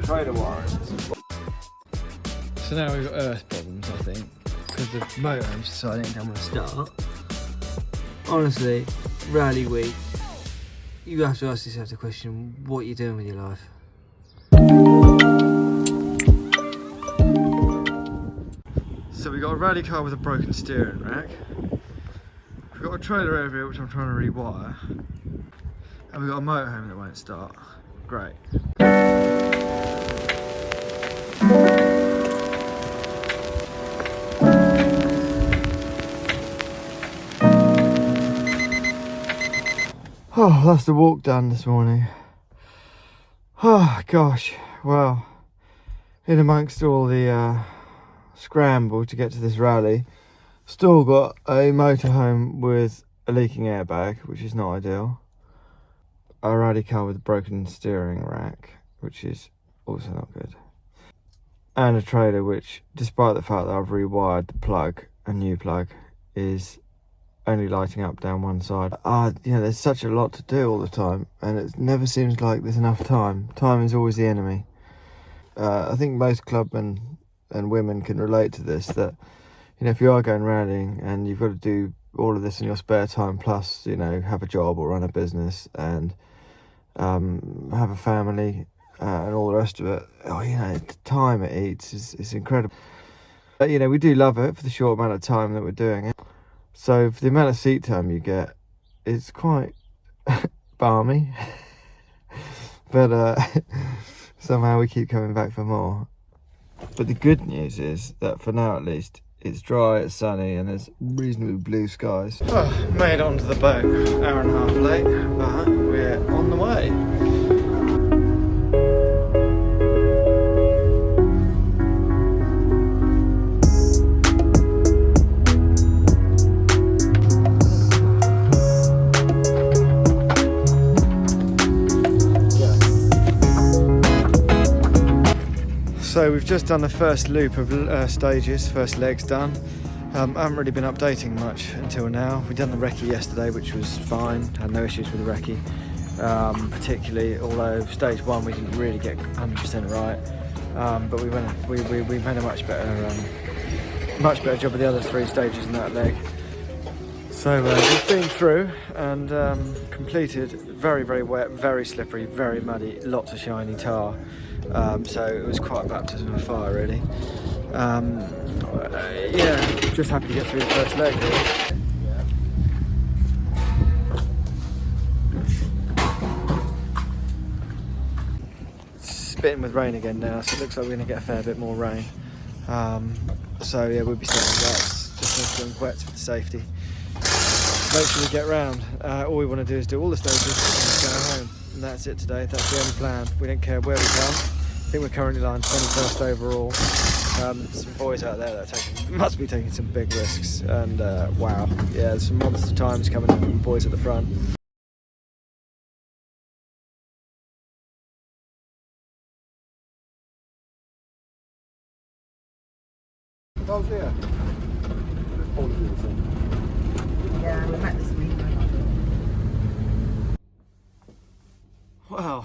trailer wiring. So now we've got earth problems, I think, because the motorhome's deciding I'm going to start. Honestly, rally week, you have to ask yourself the question, what are you doing with your life? So we've got a rally car with a broken steering rack. We've got a trailer over here which I'm trying to rewire. And we've got a motorhome that won't start. Great. Oh, that's the walk done this morning. Oh gosh, well, in amongst all the scramble to get to this rally, still got a motorhome with a leaking airbag, which is not ideal. A rally car with a broken steering rack, which is also not good. And a trailer which, despite the fact that I've rewired the plug, a new plug, is only lighting up down one side. You know, there's such a lot to do all the time, and it never seems like there's enough time. Time is always the enemy. I think most clubmen and women can relate to this, that, you know, if you are going rallying and you've got to do all of this in your spare time, plus, you know, have a job or run a business and have a family and all the rest of it, oh, you know, the time it eats is incredible. But, you know, we do love it for the short amount of time that we're doing it. So for the amount of seat time you get, it's quite balmy. But somehow we keep coming back for more. But the good news is that for now at least, it's dry, it's sunny, and there's reasonably blue skies. Oh, made it onto the boat, hour and a half late, but we're on the way. So we've just done the first loop of stages, first leg's done. I haven't really been updating much until now. We've done the recce yesterday, which was fine, had no issues with the recce, particularly, although stage one we didn't really get 100% right, but we made a much better job of the other three stages in that leg. So we've been through and completed very, very wet, very slippery, very muddy, lots of shiny tar. So it was quite a baptism of fire, really. Yeah, just happy to get through the first leg, really. It's spitting with rain again now, so it looks like we're going to get a fair bit more rain. So yeah, we'll be staying wet, just doing wet for the safety. Make sure we get round. All we want to do is do all the stages and go home. And that's it today. That's the only plan. We don't care where we come. I think we're currently lying 21st overall. Some boys out there that must be taking some big risks. And wow, yeah, there's some monster times coming in from the boys at the front. Oh yeah. Yeah, we met this week. Wow,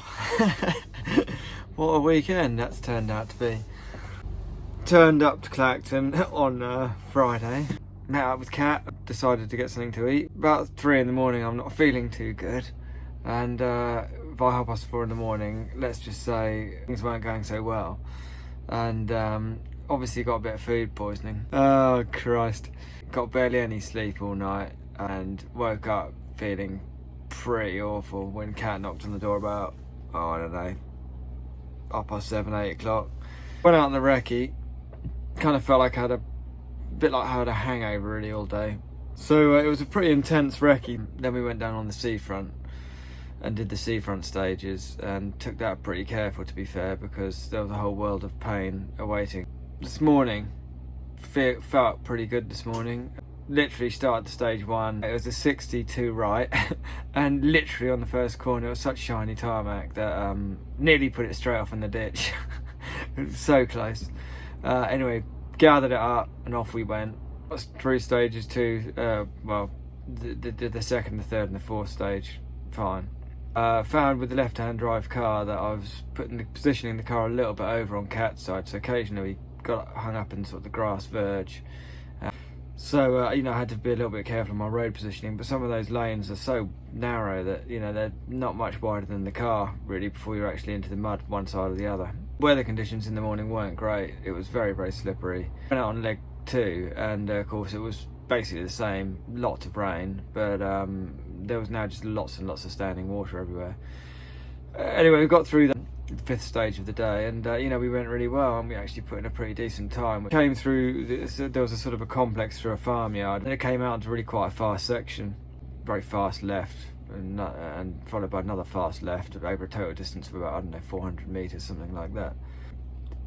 what a weekend that's turned out to be. Turned up to Clacton on Friday, met up with Kat, decided to get something to eat. About 3 in the morning, I'm not feeling too good, and by 4:30 in the morning, let's just say things weren't going so well, and obviously got a bit of food poisoning. Oh Christ, got barely any sleep all night and woke up feeling pretty awful when Kat knocked on the door about, I don't know, 7:30, 8 o'clock. Went out on the recce, kind of felt like I had a hangover really all day. So it was a pretty intense recce. Then we went down on the seafront and did the seafront stages and took that pretty careful, to be fair, because there was a whole world of pain awaiting. This morning, felt pretty good this morning. Literally started the stage one, it was a 62 right, and literally on the first corner it was such shiny tarmac that nearly put it straight off in the ditch. It was so close. Anyway, gathered it up and off we went. Through stages two, well, the second, the third and the fourth stage, fine. Found with the left-hand drive car that I was positioning the car a little bit over on Cat's side, so occasionally we got hung up in sort of the grass verge. So I had to be a little bit careful on my road positioning, but some of those lanes are so narrow that they're not much wider than the car really before you're actually into the mud one side or the other. Weather conditions in the morning weren't great. It was very, very slippery. Went out on leg 2, and of course it was basically the same, lots of rain, but there was now just lots and lots of standing water everywhere. Anyway, we got through the 5th stage of the day, and we went really well, and we actually put in a pretty decent time. We came through there was a sort of a complex through a farmyard, and it came out into really quite a fast section, very fast left, and followed by another fast left over a total distance of about, 400 meters, something like that.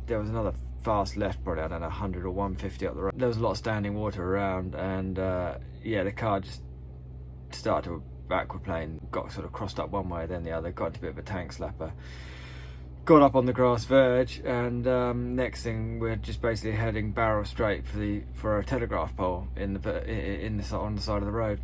There was another fast left, probably 100 or 150 up the road. There was a lot of standing water around, and the car just started to aquaplane, got sort of crossed up one way then the other, got into a bit of a tank slapper, got up on the grass verge, and next thing we're just basically heading barrel straight for a telegraph pole on the side of the road.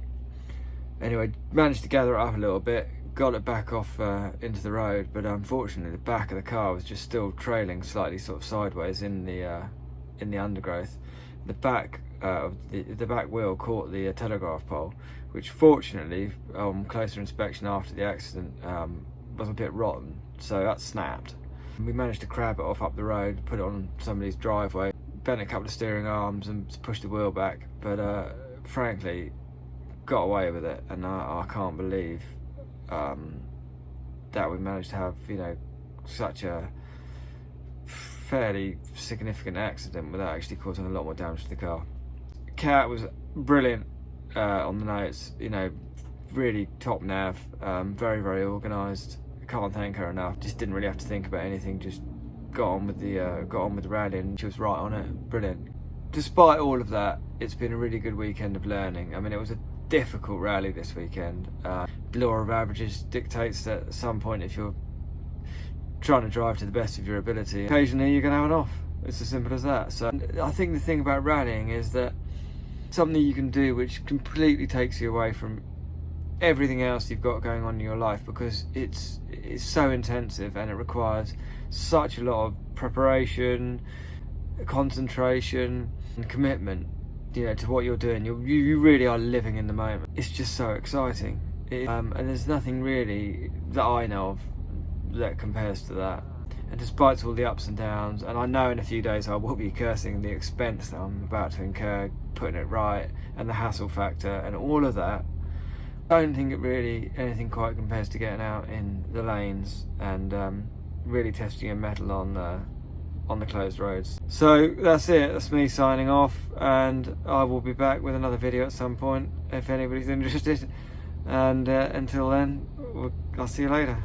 Anyway, managed to gather it up a little bit, got it back off into the road, but unfortunately the back of the car was just still trailing slightly sort of sideways in the undergrowth. The back the back wheel caught the telegraph pole, which fortunately on closer inspection after the accident was a bit rotten, so that snapped. We managed to crab it off up the road, put it on somebody's driveway, bent a couple of steering arms and pushed the wheel back, but frankly got away with it, and I can't believe that we managed to have such a fairly significant accident without actually causing a lot more damage to the car. Cat was brilliant on the notes, really top nav, very, very organised. Can't thank her enough. Just didn't really have to think about anything, just got on with the rally, and she was right on it. Brilliant. Despite all of that, it's been a really good weekend of learning. I mean, it was a difficult rally this weekend. The law of averages dictates that at some point, if you're trying to drive to the best of your ability, occasionally you're going to have an off. It's as simple as that. So I think the thing about rallying is that something you can do which completely takes you away from everything else you've got going on in your life, because it's so intensive and it requires such a lot of preparation, concentration and commitment to what you're doing. You really are living in the moment. It's just so exciting, and there's nothing really that I know of that compares to that. And despite all the ups and downs, and I know in a few days I will be cursing the expense that I'm about to incur putting it right, and the hassle factor and all of that, I don't think it really anything quite compares to getting out in the lanes and really testing your mettle on the closed roads. So that's it. That's me signing off, and I will be back with another video at some point if anybody's interested. And until then, I'll see you later.